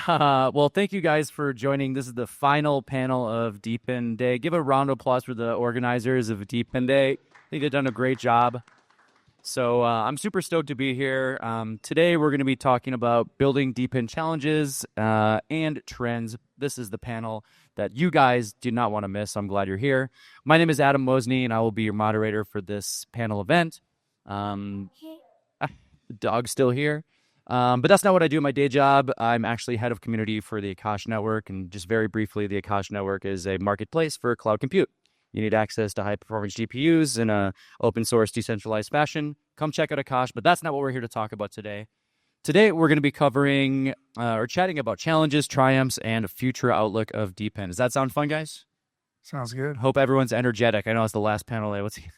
Well, thank you guys for joining. This is the final panel of DePIN Day. Give a round of applause for the organizers of DePIN Day. I think they've done a great job. So I'm super stoked to be here. Today we're going to be talking about building DePIN challenges and trends. This is the panel that you guys do not want to miss. I'm glad you're here. My name is Adam Mosney, and I will be your moderator for this panel event. The dog's still here. But that's not what I do in my day job. I'm actually head of community for the Akash Network. And just very briefly, the Akash Network is a marketplace for cloud compute. You need access to high-performance GPUs in an open-source, decentralized fashion. Come check out Akash, but that's not what we're here to talk about today. Today, we're going to be covering or chatting about challenges, triumphs, and a future outlook of DePIN. Does that sound fun, guys? Sounds good. Hope everyone's energetic. I know it's the last panel. What's he?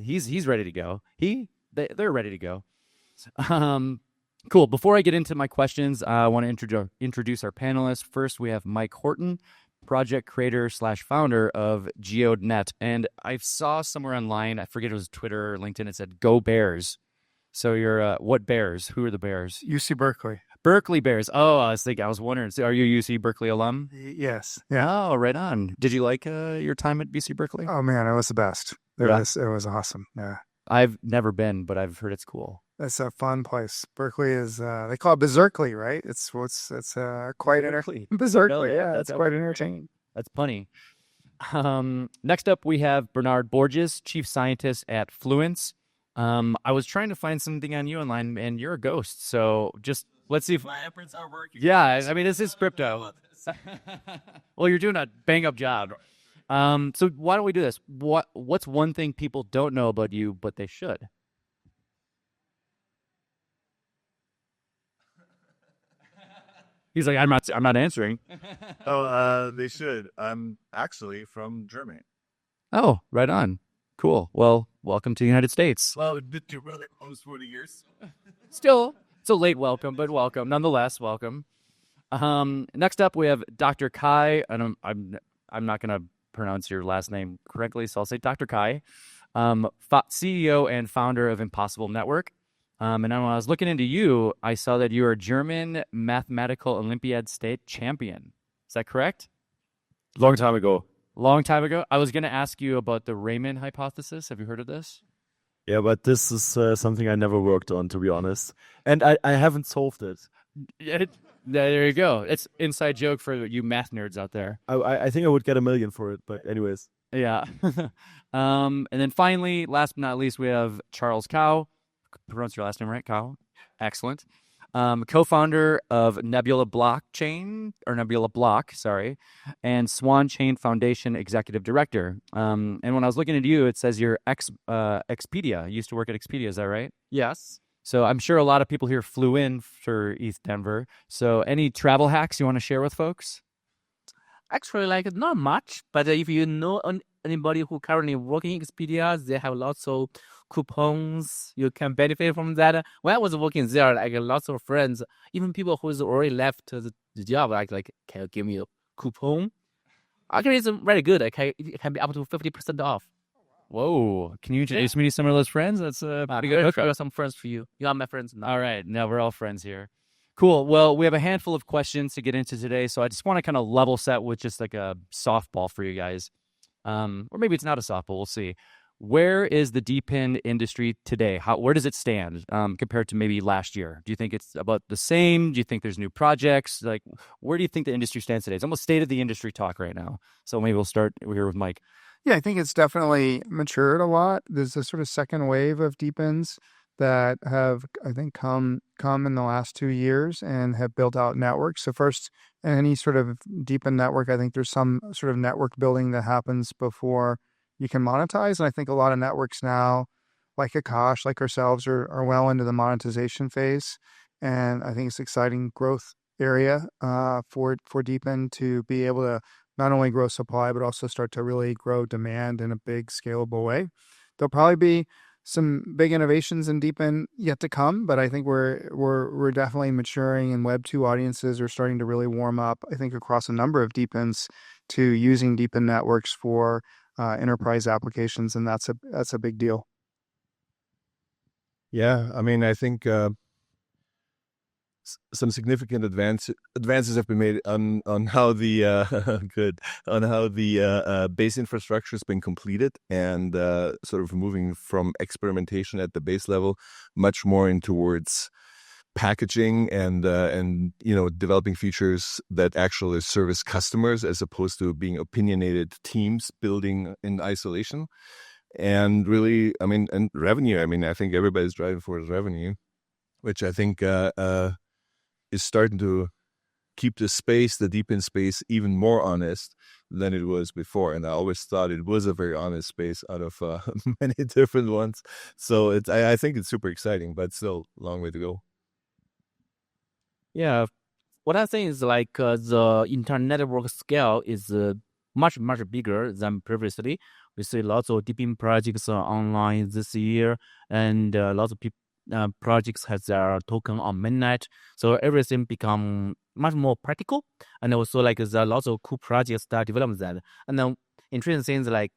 He's ready to go. They're ready to go. Cool. Before I get into my questions, I want to introduce our panelists. First, we have Mike Horton, project creator / founder of Geodnet. And I saw somewhere online, I forget it was Twitter or LinkedIn, it said, "Go Bears." So you're, what Bears? Who are the Bears? UC Berkeley. Berkeley Bears. Oh, I was wondering, so are you a UC Berkeley alum? Yes. Yeah. Oh, right on. Did you like your time at BC Berkeley? Oh, man, it was the best. It was awesome. Yeah. I've never been, but I've heard it's cool. It's a fun place. Berkeley is, they call it Berserkly, right? It's quite entertaining. Berserkly, yeah, it's quite entertaining. That's funny. Next up, we have Bernhard Borges, chief scientist at Fluence. I was trying to find something on you online, and you're a ghost. So just let's see if my efforts are working. Yeah, I mean, this is crypto. Well, you're doing a bang-up job. So why don't we do this? What's one thing people don't know about you, but they should? He's like, I'm not answering. They should. I'm actually from Germany. Oh, right on. Cool. Well, welcome to the United States. Well, it's been really almost 40 years. Still, it's a late welcome, but welcome. Nonetheless, welcome. Next up, we have Dr. Kai, and I'm not going to pronounce your last name correctly, so I'll say Dr. Kai, CEO and founder of Impossible Network. And when I was looking into you, I saw that you are a German mathematical Olympiad state champion. Is that correct? Long time ago. Long time ago. I was going to ask you about the Raman hypothesis. Have you heard of this? Yeah, but this is something I never worked on, to be honest. And I haven't solved it. There you go. It's inside joke for you math nerds out there. I think I would get $1 million for it, but anyways. Yeah. And then finally, last but not least, we have Charles Cow. Pronounce your last name right, Cow. Excellent. Co-founder of Nebula Block, and Swan Chain Foundation Executive Director. And when I was looking at you, it says you're Expedia. You used to work at Expedia, is that right? Yes. So I'm sure a lot of people here flew in for ETH Denver. So any travel hacks you want to share with folks? Actually, not much, but if you know anybody who currently working in Expedia, they have lots of coupons. You can benefit from that. When I was working there, lots of friends, even people who's already left the job, can you give me a coupon? Actually, it's very good. It can be up to 50% off. Whoa. Can you introduce me to some of those friends? That's pretty good. I got some friends for you. You are my friends now. All right. Now we're all friends here. Cool. Well, we have a handful of questions to get into today, so I just want to kind of level set with just like a softball for you guys. Or maybe it's not a softball. We'll see. Where is the DePIN industry today? Where does it stand compared to maybe last year? Do you think it's about the same? Do you think there's new projects? Where do you think the industry stands today? It's almost state of the industry talk right now. So maybe we'll start here with Mike. Yeah, I think it's definitely matured a lot. There's a sort of second wave of DePINs that have, I think, come in the last 2 years and have built out networks. So first, any sort of DePIN network, I think there's some sort of network building that happens before you can monetize. And I think a lot of networks now, like Akash, like ourselves, are well into the monetization phase. And I think it's an exciting growth area for DePIN to be able to not only grow supply, but also start to really grow demand in a big, scalable way. There'll probably be some big innovations in DePIN yet to come, but I think we're definitely maturing, and Web 2 audiences are starting to really warm up, I think, across a number of DePINs to using DePIN networks for enterprise applications, and that's a big deal. Yeah, I mean, I think some significant advances have been made on how the base infrastructure has been completed, and sort of moving from experimentation at the base level much more in towards packaging and developing features that actually service customers as opposed to being opinionated teams building in isolation. And really, and revenue. I think everybody's driving for revenue, which I think is starting to keep the DePIN space, even more honest than it was before. And I always thought it was a very honest space out of many different ones. So I think it's super exciting, but still a long way to go. Yeah, what I think is like the internet network scale is much bigger than previously. We see lots of DePIN projects online this year, and lots of projects has their token on mainnet. So everything become much more practical, and also like there are lots of cool projects that develop that. And then interesting things like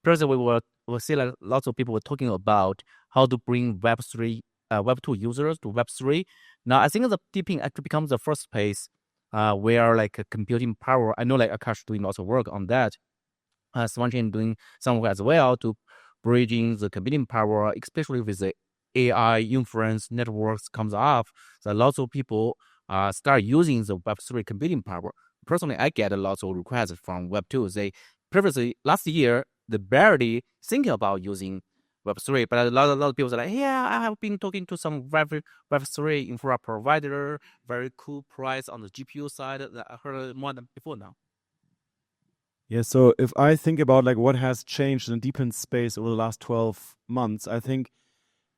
previously we see like lots of people were talking about how to bring Web3, Web2 users to Web3. Now I think the DePIN actually becomes the first place where like computing power. I know like Akash doing lots of work on that. Swanchain doing some work as well to bridging the computing power, especially with the AI inference networks comes up. So lots of people start using the Web3 computing power. Personally, I get a lot of requests from Web2. They previously last year they barely think about using Web3, but a lot of people are like, yeah, I have been talking to some Web3 infra provider, very cool price on the GPU side. I heard more than before now. Yeah, so if I think about like what has changed in DePIN space over the last 12 months, I think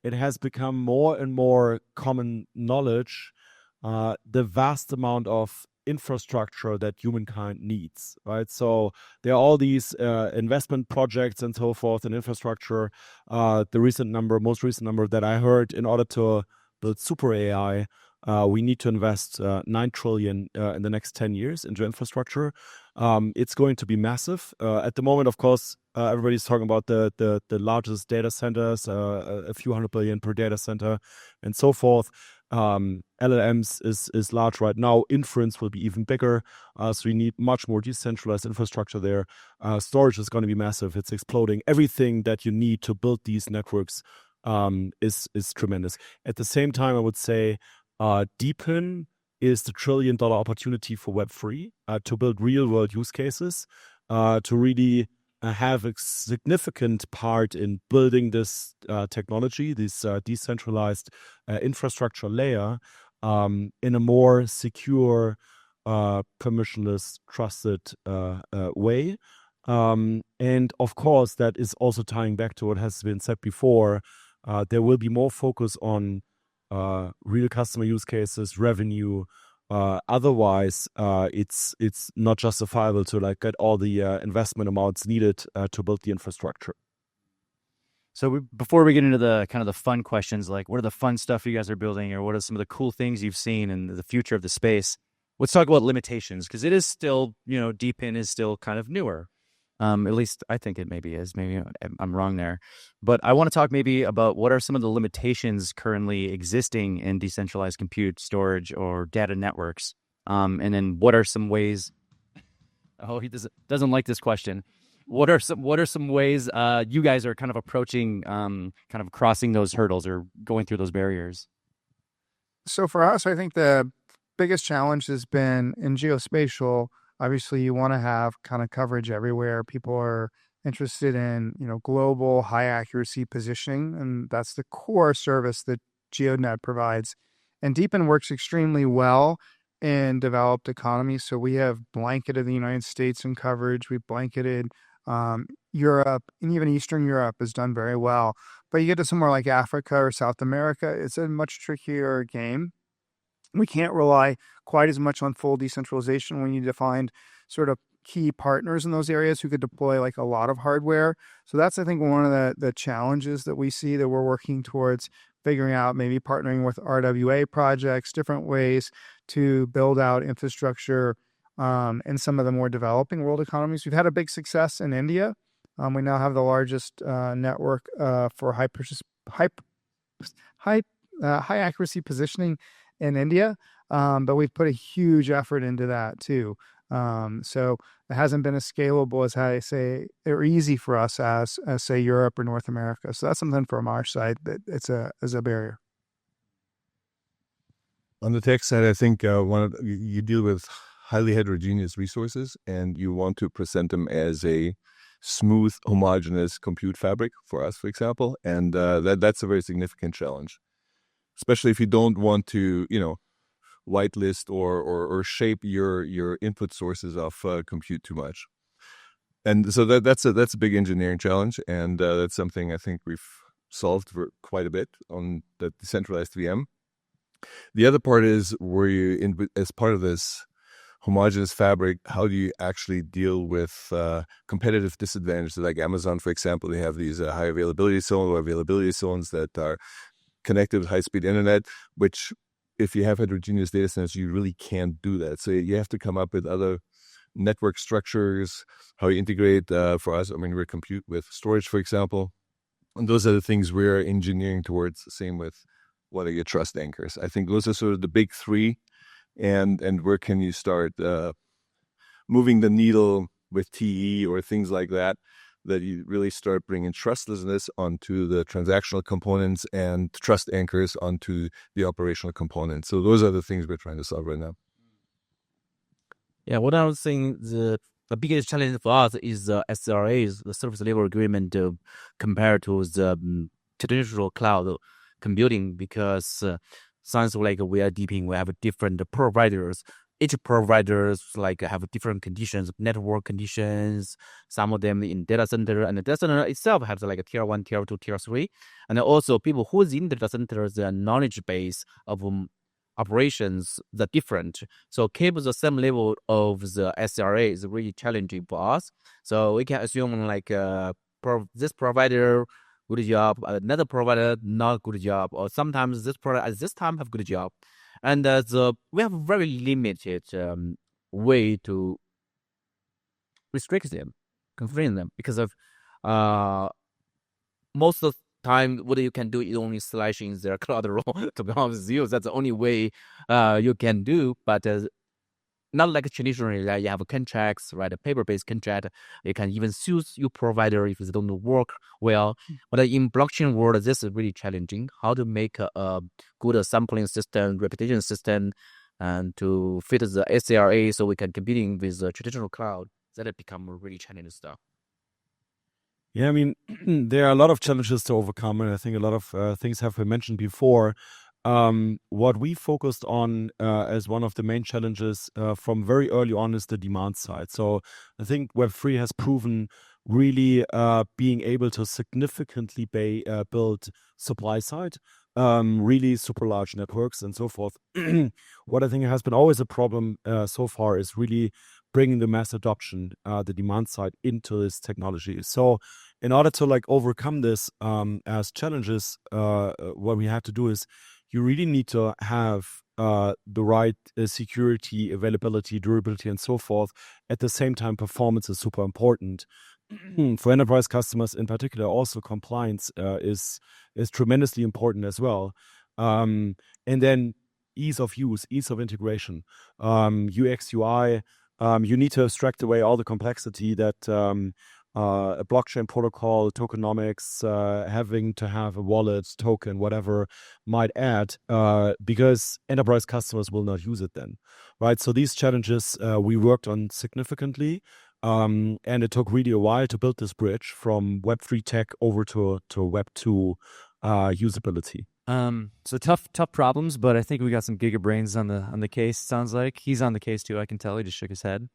it has become more and more common knowledge, the vast amount of infrastructure that humankind needs, right? So there are all these investment projects and so forth in infrastructure. The most recent number that I heard, in order to build super AI, we need to invest 9 trillion in the next 10 years into infrastructure. It's going to be massive. At the moment, of course, everybody's talking about the largest data centers, a few $100 billion per data center, and so forth. LLMs is large right now. Inference will be even bigger. So you need much more decentralized infrastructure there. Storage is going to be massive. It's exploding. Everything that you need to build these networks is tremendous. At the same time, I would say DePIN is the $1 trillion opportunity for Web3 to build real-world use cases, to really have a significant part in building this technology, this decentralized infrastructure layer in a more secure, permissionless, trusted way. And of course, that is also tying back to what has been said before. There will be more focus on real customer use cases, revenue. Otherwise, it's not justifiable to like get all the investment amounts needed to build the infrastructure. So before we get into the kind of the fun questions, like what are the fun stuff you guys are building, or what are some of the cool things you've seen in the future of the space? Let's talk about limitations, because it is still, DePIN is still kind of newer. At least I think it maybe is. Maybe I'm wrong there. But I want to talk maybe about what are some of the limitations currently existing in decentralized compute, storage, or data networks. And then what are some ways... Oh, he doesn't like this question. What are some ways you guys are kind of approaching, kind of crossing those hurdles or going through those barriers? So for us, I think the biggest challenge has been in geospatial. Obviously, you want to have kind of coverage everywhere. People are interested in, global high accuracy positioning, and that's the core service that Geodnet provides. And DePIN works extremely well in developed economies. So we have blanketed the United States in coverage. We've blanketed Europe, and even Eastern Europe has done very well. But you get to somewhere like Africa or South America, it's a much trickier game. We can't rely quite as much on full decentralization. We need to find sort of key partners in those areas who could deploy like a lot of hardware. So that's, I think, one of the challenges that we see that we're working towards figuring out, maybe partnering with RWA projects, different ways to build out infrastructure in some of the more developing world economies. We've had a big success in India. We now have the largest network for high accuracy positioning in India, but we've put a huge effort into that too. So it hasn't been as scalable as I say, or easy for us as say Europe or North America. So that's something from our side that it's a barrier. On the tech side, I think you deal with highly heterogeneous resources, and you want to present them as a smooth, homogeneous compute fabric for us, for example, and that's a very significant challenge, especially if you don't want to, whitelist or shape your input sources of compute too much. And so that's a big engineering challenge, and that's something I think we've solved for quite a bit on the decentralized VM. The other part is as part of this homogeneous fabric, how do you actually deal with competitive disadvantages? Like Amazon, for example, they have these high availability zones or availability zones that are connected with high-speed internet, which if you have heterogeneous data centers, you really can't do that. So you have to come up with other network structures, how you integrate. For us, we compute with storage, for example. And those are the things we're engineering towards. Same with what are your trust anchors. I think those are sort of the big three. And where can you start moving the needle with TE or things like that you really start bringing trustlessness onto the transactional components and trust anchors onto the operational components. So those are the things we're trying to solve right now. Yeah, what I was saying, the biggest challenge for us is the SLAs, the service level agreement, compared to the traditional cloud computing, because sounds like we are DePIN, we have different providers. Each providers have different conditions, network conditions. Some of them in data center, and the data center itself has a tier 1, tier 2, tier 3. And also people who's in the data center, their knowledge base of operations are different. So keep the same level of the SLA is really challenging for us. So we can assume this provider good job, another provider not good job, or sometimes this product at this time have good job. And we have very limited way to restrict them, constrain them, because of most of the time what you can do is only slashing their cloud role. To be honest with you, that's the only way you can do. But not like traditionally, you have contracts, right? A paper-based contract. You can even sue your provider if it don't work well. But in blockchain world, this is really challenging. How to make a good sampling system, reputation system, and to fit the SLA so we can competing with the traditional cloud. That it become really challenging stuff. Yeah, there are a lot of challenges to overcome, and I think a lot of things have been mentioned before. What we focused on as one of the main challenges from very early on is the demand side. So I think Web3 has proven really being able to significantly build supply side, really super large networks and so forth. What I think has been always a problem so far is really bringing the mass adoption, the demand side into this technology. So in order to overcome this as challenges, what we have to do is you really need to have the right security, availability, durability, and so forth. At the same time, performance is super important. For enterprise customers in particular, also compliance is tremendously important as well. And then ease of use, ease of integration, UX, UI. You need to abstract away all the complexity that a blockchain protocol, tokenomics, having to have a wallet, token, whatever might add, because enterprise customers will not use it then, right? So these challenges we worked on significantly, and it took really a while to build this bridge from Web3 tech over to Web2 usability. So tough problems, but I think we got some gigabrains on the case. Sounds like he's on the case too. I can tell he just shook his head.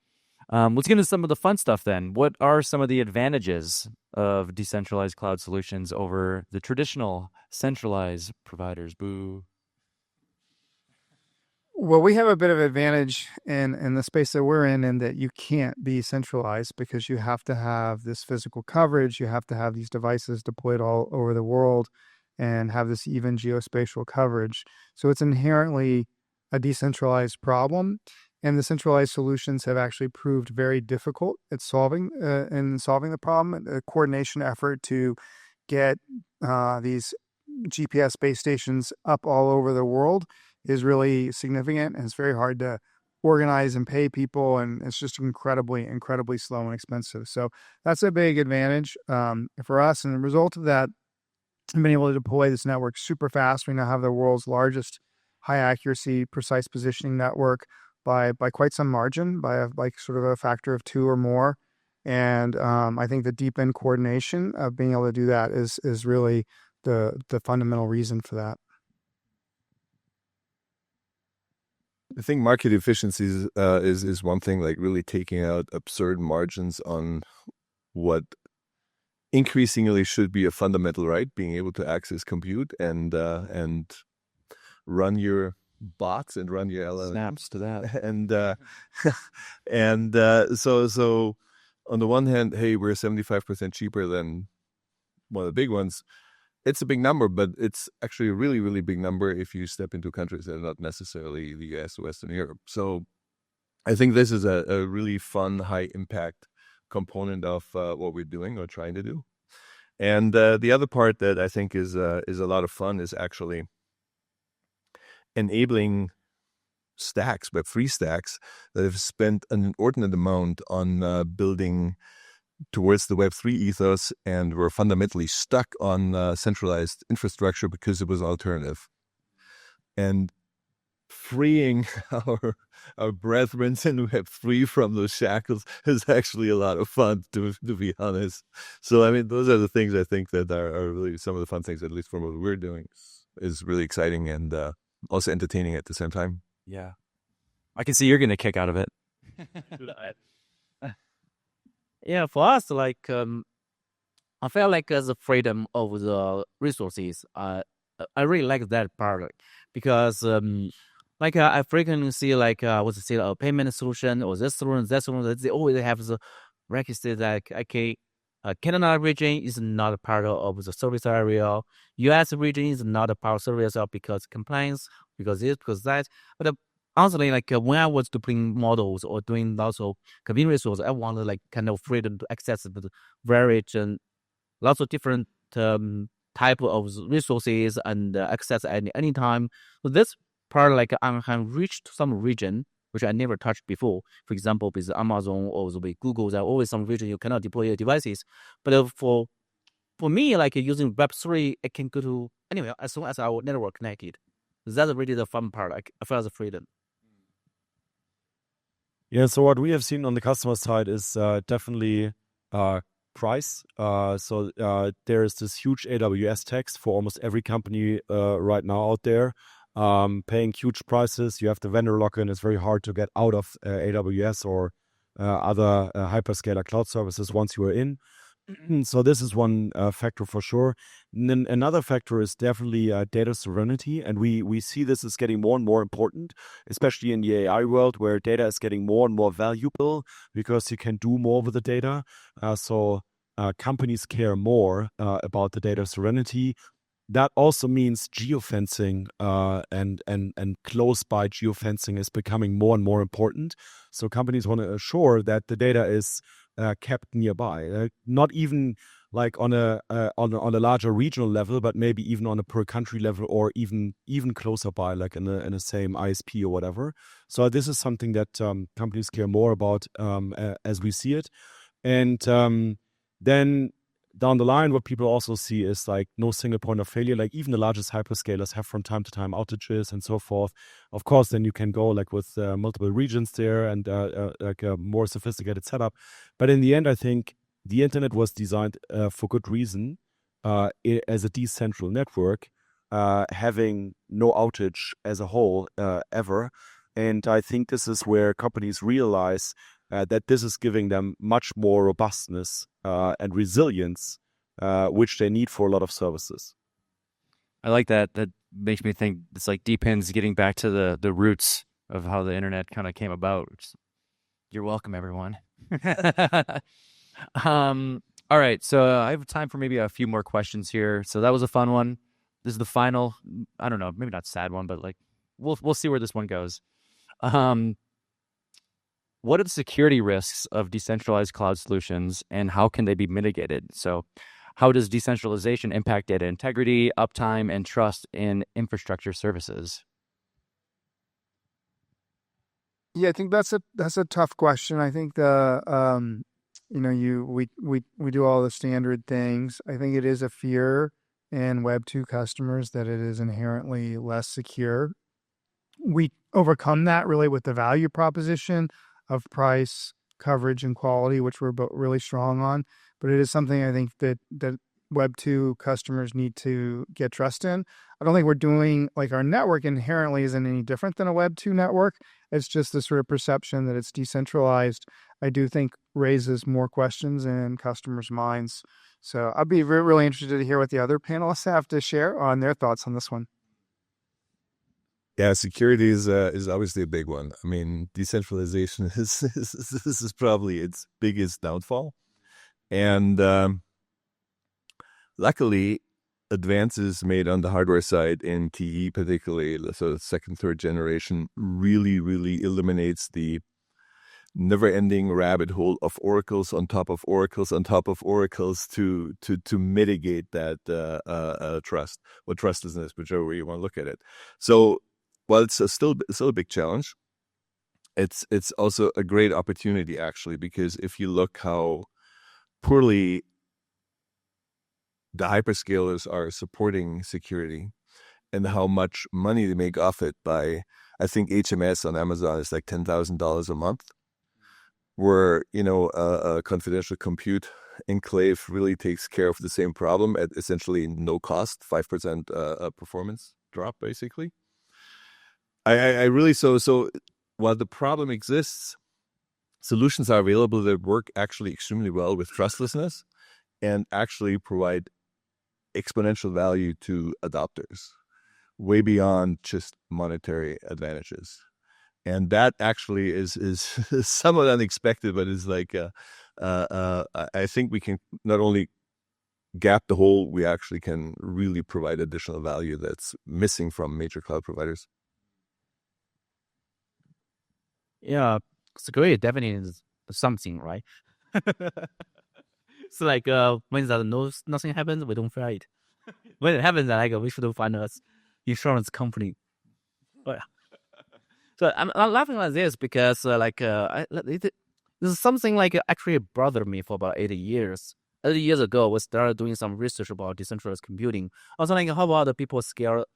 Let's get into some of the fun stuff then. What are some of the advantages of decentralized cloud solutions over the traditional centralized providers? Boo. Well, we have a bit of advantage in the space that we're in that you can't be centralized because you have to have this physical coverage. You have to have these devices deployed all over the world and have this even geospatial coverage. So it's inherently a decentralized problem. And the centralized solutions have actually proved very difficult at solving the problem. A coordination effort to get these GPS base stations up all over the world is really significant, and it's very hard to organize and pay people, and it's just incredibly slow and expensive. So that's a big advantage for us. And the result of that, I've been able to deploy this network super fast. We now have the world's largest high accuracy, precise positioning network by quite some margin, by sort of a factor of 2 or more. And I think the DePIN coordination of being able to do that is really the fundamental reason for that. I think market efficiency is one thing, like really taking out absurd margins on what increasingly should be a fundamental right, being able to access compute and run your bots and run your LLMs. Snaps to that. And so on the one hand, hey, we're 75% cheaper than one of the big ones. It's a big number, but it's actually a really, really big number if you step into countries that are not necessarily the US or Western Europe. So I think this is a really fun, high impact component of what we're doing or trying to do. And the other part that I think is a lot of fun is actually enabling stacks, Web3 stacks, that have spent an inordinate amount on building towards the Web3 ethos and were fundamentally stuck on centralized infrastructure because it was alternative. And freeing our brethren in Web3 from those shackles is actually a lot of fun, to be honest. So, I mean, those are the things I think that are really some of the fun things, at least from what we're doing, is really exciting and also entertaining at the same time. Yeah. I can see you're getting a kick out of it. Yeah, for us, like I feel like the freedom of the resources. I really like that part because I frequently see a payment solution or this solution, that solution. They always have the requisite like okay, Canada region is not a part of the service area. US region is not a part of service area because compliance, because this, because that. But honestly, when I was deploying models or doing lots of convenient resources, I wanted kind of freedom to access the various and lots of different type of resources and access at any time. So this part, I have reached some region which I never touched before. For example, with Amazon or with Google, there are always some region you cannot deploy your devices. But for me, using Web3, I can go to anywhere as long as our network connected. That's really the fun part. I feel the freedom. Yeah, so what we have seen on the customer side is definitely price. So there is this huge AWS tax for almost every company right now out there, paying huge prices. You have the vendor lock-in. It's very hard to get out of AWS or other hyperscaler cloud services once you are in. So this is one factor for sure. And then another factor is definitely data sovereignty. And we see this is getting more and more important, especially in the AI world where data is getting more and more valuable because you can do more with the data. So companies care more about the data sovereignty. That also means geofencing and close by geofencing is becoming more and more important. So companies want to assure that the data is kept nearby, not even on a larger regional level, but maybe even on a per country level, or even closer by, in the same ISP or whatever. So this is something that companies care more about as we see it, and then down the line, what people also see is no single point of failure. Even the largest hyperscalers have from time to time outages and so forth. Of course, then you can go with multiple regions there and a more sophisticated setup. But in the end, I think the internet was designed for good reason as a decentral network, having no outage as a whole ever. And I think this is where companies realize that this is giving them much more robustness and resilience, which they need for a lot of services. I like that. That makes me think it's like DePIN's getting back to the roots of how the internet kind of came about. You're welcome, everyone. All right, so I have time for maybe a few more questions here. So that was a fun one. This is the final, I don't know, maybe not sad one, but we'll see where this one goes. What are the security risks of decentralized cloud solutions, and how can they be mitigated? So how does decentralization impact data integrity, uptime, and trust in infrastructure services? Yeah, I think that's a tough question. I think we do all the standard things. I think it is a fear in Web2 customers that it is inherently less secure. We overcome that really with the value proposition of price, coverage, and quality, which we're both really strong on. But it is something I think that Web2 customers need to get trust in. I don't think we're doing, like, our network inherently isn't any different than a Web2 network. It's just the sort of perception that it's decentralized, I do think raises more questions in customers' minds. So I'd be really interested to hear what the other panelists have to share on their thoughts on this one. Yeah, security is obviously a big one. I mean, decentralization is probably its biggest downfall, and luckily, advances made on the hardware side in TE, particularly, so second, third generation, really eliminates the never-ending rabbit hole of oracles on top of oracles on top of oracles to mitigate that trust or trustlessness, whichever way you want to look at it. So while it's still a big challenge, it's also a great opportunity, actually, because if you look how poorly the hyperscalers are supporting security and how much money they make off it by, I think HMS on Amazon is like $10,000 a month, where, a confidential compute enclave really takes care of the same problem at essentially no cost, 5% performance drop, basically. I really, so while the problem exists, solutions are available that work actually extremely well with trustlessness and actually provide exponential value to adopters, way beyond just monetary advantages. And that actually is somewhat unexpected, but is like, I think we can not only gap the hole, we actually can really provide additional value that's missing from major cloud providers. Yeah, security definitely is something, right? So like when nothing happens, we don't fear it. When it happens, like we should find us insurance company. Oh, yeah. So I'm laughing like this because this is something like actually bothered me for about 80 years. 80 years ago, we started doing some research about decentralized computing. I was like, how about the people scale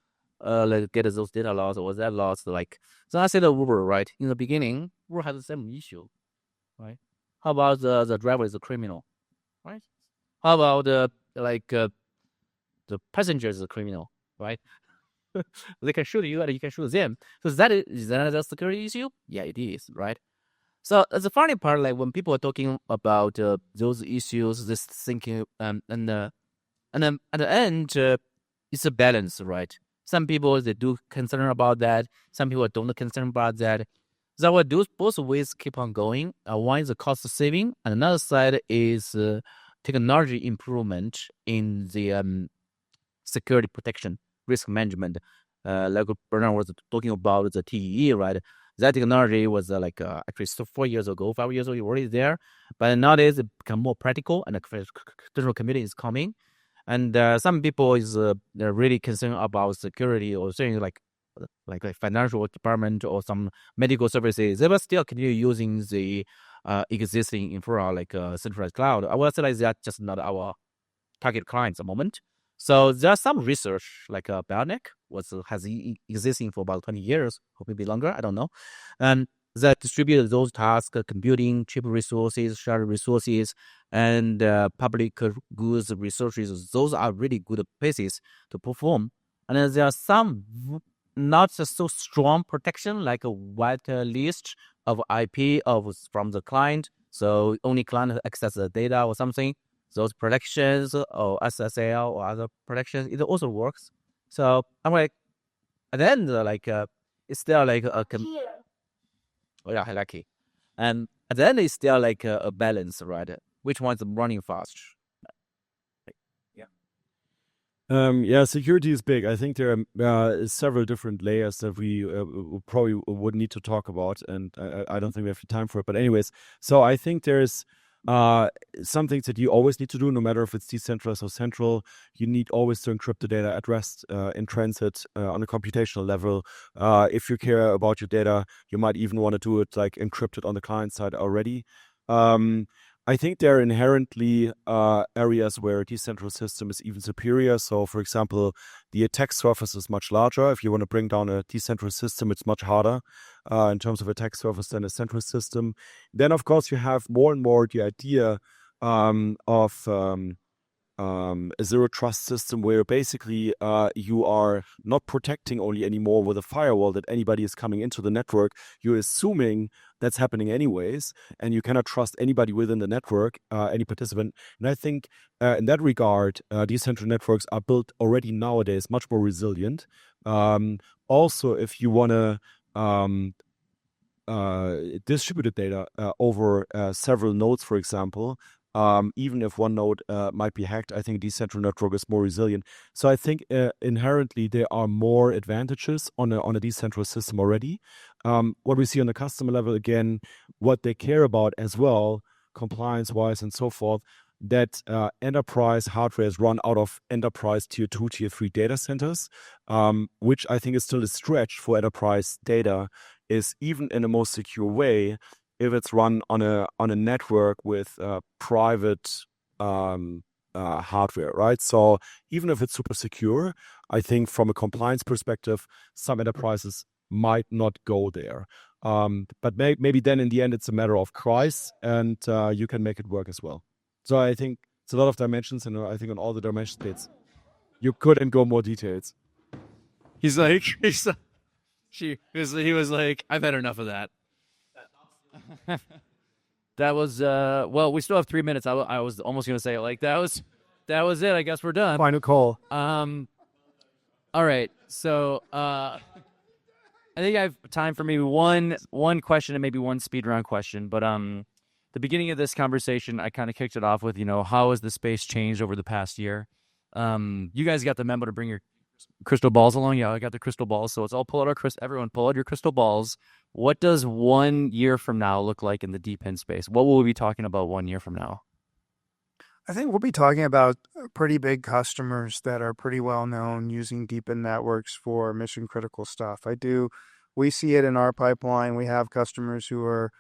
get those data loss or that loss? Like, so I said Uber, right? In the beginning, Uber has the same issue, right? How about the driver is a criminal, right? How about the passenger is a criminal, right? They can shoot you and you can shoot them. So is that a security issue? Yeah, it is, right? So the funny part, like when people are talking about those issues, this thinking, and then at the end, it's a balance, right? Some people they do concern about that. Some people don't concern about that. So what those both ways keep on going. One is the cost saving, and another side is technology improvement in the security protection, risk management. Like Bernhard was talking about the TEE, right? That technology was actually 4 years ago, 5 years ago, already there. But nowadays it become more practical, and the digital community is coming. And some people is they're really concerned about security or saying like financial department or some medical services. They will still continue using the existing infra like centralized cloud. I will say like that's just not our target clients at the moment. So there's some research like Wawrzinek has existing for about 20 years or maybe longer, I don't know, and that distribute those tasks, computing, cheap resources, shared resources, and public goods resources. Those are really good places to perform. And then there are some not so strong protection, like a white list of IP from the client, so only client access the data or something. Those protections or SSL or other protections, it also works. So I'm like, and then it's still like a oh yeah, lucky, and then it's still like a balance, right? Which one's running fast? Yeah, security is big. I think there are several different layers that we probably would need to talk about, and I don't think we have time for it. But anyways, so I think there's Some things that you always need to do, no matter if it's decentralized or central, you need always to encrypt the data at rest, in transit, on a computational level. If you care about your data, you might even want to do it like encrypted on the client side already. I think there are inherently areas where a decentralized system is even superior. So, for example, the attack surface is much larger. If you want to bring down a decentralized system, it's much harder in terms of attack surface than a central system. Then, of course, you have more and more the idea of a zero trust system where basically you are not protecting only anymore with a firewall that anybody is coming into the network. You're assuming that's happening anyways, and you cannot trust anybody within the network, any participant. And I think in that regard, decentralized networks are built already nowadays much more resilient. Also, if you want to distributed data over several nodes, for example, even if one node might be hacked, I think decentralized network is more resilient. So I think inherently there are more advantages on a decentralized system already. What we see on the customer level, again, what they care about as well, compliance-wise and so forth, that enterprise hardware is run out of enterprise tier 2, tier 3 data centers, which I think is still a stretch for enterprise data, is even in a most secure way if it's run on a network with private hardware, right? So even if it's super secure, I think from a compliance perspective, some enterprises might not go there. But maybe then in the end, it's a matter of price, and you can make it work as well. So I think it's a lot of dimensions, and I think on all the dimension states, you couldn't go more details. He was like, I've had enough of that. That was well, we still have 3 minutes. I was almost gonna say like that was it. I guess we're done. Final call. All right. So I think I have time for maybe one question and maybe one speed round question. But the beginning of this conversation, I kind of kicked it off with, how has the space changed over the past year? You guys got the memo to bring your crystal balls along. Yeah, I got the crystal balls. So let's all pull out everyone pull out your crystal balls. What does 1 year from now look like in the DePIN space? What will we be talking about 1 year from now? I think we'll be talking about pretty big customers that are pretty well known using DePIN networks for mission critical stuff. We see it in our pipeline. We have customers who are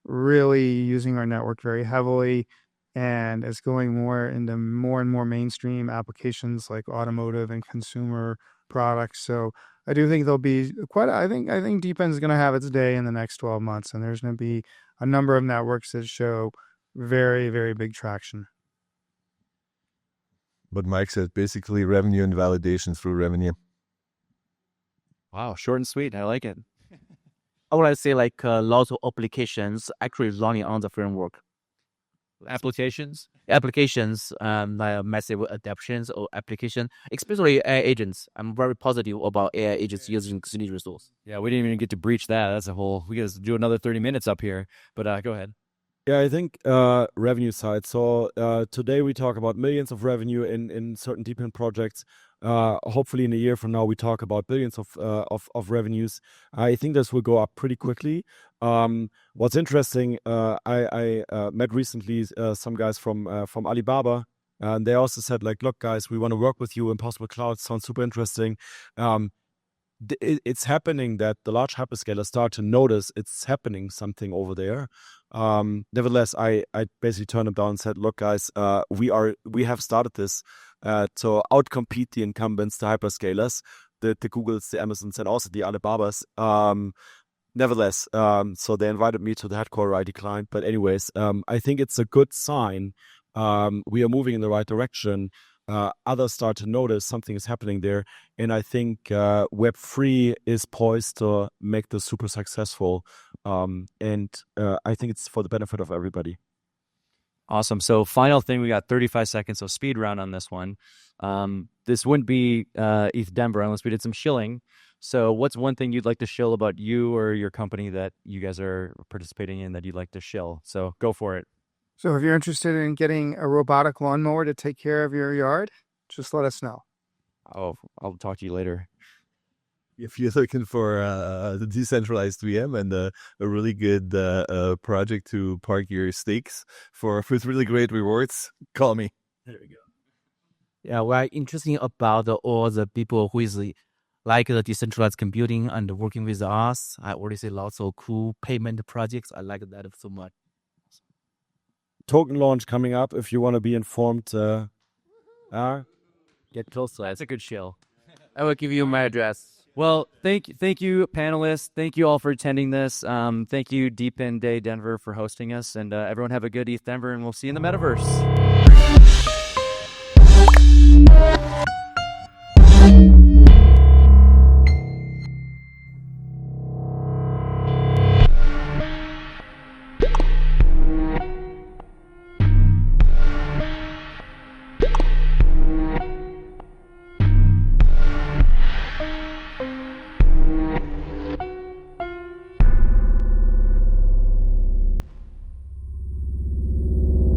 really using our network very heavily, and it's going more into more and more mainstream applications like automotive and consumer products. So I do think there'll be I think DePIN is going to have its day in the next 12 months, and there's going to be a number of networks that show very, very big traction. But Mike said basically revenue and validation through revenue. Wow, short and sweet. I like it. I would say like lots of applications actually running on the framework. Applications, like massive adaptations or application, especially AI agents. I'm very positive about AI agents using Xfinity resource. Yeah, we didn't even get to breach that. We got to do another 30 minutes up here. But go ahead. Yeah, I think revenue side. So today we talk about millions of revenue in certain DePIN projects. Hopefully in a year from now we talk about billions of revenues. I think this will go up pretty quickly. What's interesting, I met recently some guys from Alibaba, and they also said like, look guys, we want to work with you. Impossible Cloud sounds super interesting. It's happening that the large hyperscalers start to notice it's happening something over there. Nevertheless, I basically turned them down and said, look guys, we have started this to outcompete the incumbents, the hyperscalers, the Googles, the Amazons, and also the Alibabas. Nevertheless, so they invited me to the headquarters. I declined. But anyways, I think it's a good sign. We are moving in the right direction. Others start to notice something is happening there. And I think Web3 is poised to make this super successful. And I think it's for the benefit of everybody. Awesome. So final thing, we got 35 seconds, so speed round on this one. This wouldn't be ETH Denver unless we did some shilling. So what's one thing you'd like to shill about you or your company that you guys are participating in that you'd like to shill? So go for it. So if you're interested in getting a robotic lawnmower to take care of your yard, just let us know. I'll talk to you later. if you're looking for the decentralized VM and a really good project to park your stakes with really great rewards, call me. There we go. Yeah, we're interesting about all the people who is like the decentralized computing and working with us. I already see lots of cool payment projects. I like that so much. Token launch coming up. If you want to be informed, Get close to That's it. a good shill. I will give you my address. Well, thank you, panelists. Thank you all for attending this. Thank you, DePIN Day Denver, for hosting us. And everyone have a good ETH Denver, and we'll see you in the metaverse.